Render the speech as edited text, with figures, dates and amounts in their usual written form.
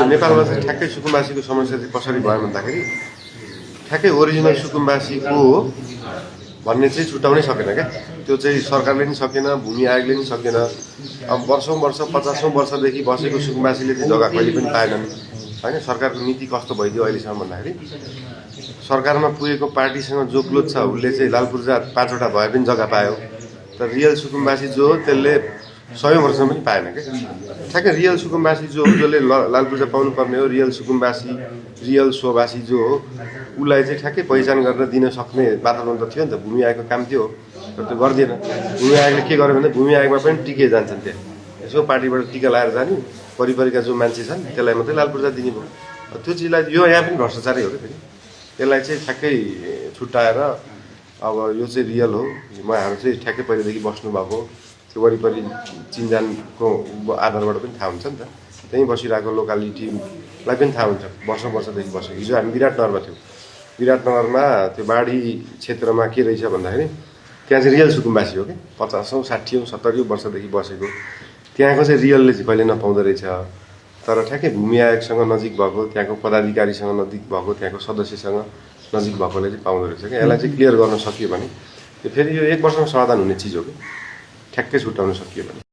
नेपालमा चाहिँ ठ्याक्कै सुकुम्बासीको समस्या चाहिँ कसरी भयो भन्दाखेरि ठ्याक्कै ओरिजिनल सुकुम्बासीको हो भन्ने चाहिँ छुट्याउनै सकेन क्या। त्यो चाहिँ सरकारले पनि सकेन, भूमि आयोगले पनि सकेन। अब वर्षौँ वर्ष 50औं वर्षदेखि बसेको सुकुम्बासीले चाहिँ जग्गा कहिले पनि पाएनन् होइन। सरकारको नीति कस्तो भइदियो अहिलेसम्म भन्दाखेरि सरकारमा पुगेको पार्टीसँग जो क्लोज छ उसले चाहिँ लालपूर्जा 5वटा भए पनि जग्गा पायो, तर रियल सुकुम्बासी जो हो त्यसले 100औं वर्षमा पनि पाएन क्या। ठ्याक्कै रियल सुकुम्बासी जो हो जसले लालपूर्जा पाउनुपर्ने हो, रियल सुकुम्बासी रियल स्ववासी जो हो उसलाई चाहिँ ठ्याक्कै पहिचान गरेर दिन सक्ने वातावरण त थियो नि त। भूमि आयोगको काम थियो तर त्यो गर्दैन। भूमि आयोगले के गर्यो भने भूमि आयोगमा पनि टिके जान्छन्, त्यहाँ यसो पार्टीबाट टिका लाएर जाने परिपरिका जो मान्छे छन् त्यसलाई मात्रै लालपूर्जा दिने भयो। त्यो चिजलाई यो यहाँ पनि भ्रष्टाचारै हो क्या फेरि। त्यसलाई चाहिँ ठ्याक्कै छुट्याएर अब यो चाहिँ रियल हो, उहाँहरू चाहिँ ठ्याक्कै पहिलेदेखि बस्नुभएको त्यो वरिपरि चिन्जानको आधारबाट पनि थाहा हुन्छ नि त। त्यहीँ बसिरहेको लोकालिटीलाई पनि थाहा हुन्छ वर्षौँ वर्षदेखि बसेको। हिजो हामी विराटनगरमा थियौँ। विराटनगरमा त्यो बाढी क्षेत्रमा के रहेछ भन्दाखेरि त्यहाँ चाहिँ रियल सुकुम्बासी हो कि 50औं 60औं 70औं वर्षदेखि बसेको। त्यहाँको चाहिँ रियलले चाहिँ कहिले नपाउँदो रहेछ, तर ठ्याक्कै भूमि आयोगसँग नजिक भएको, त्यहाँको पदाधिकारीसँग नजिक भएको, त्यहाँको सदस्यसँग नजिक भएकोले चाहिँ पाउँदो रहेछ क्या। यसलाई चाहिँ क्लियर गर्न सकियो भने त्यो फेरि यो 1 वर्षमा समाधान हुने चिज हो कि ठ्याक्कै छुट्याउन सकियो भने।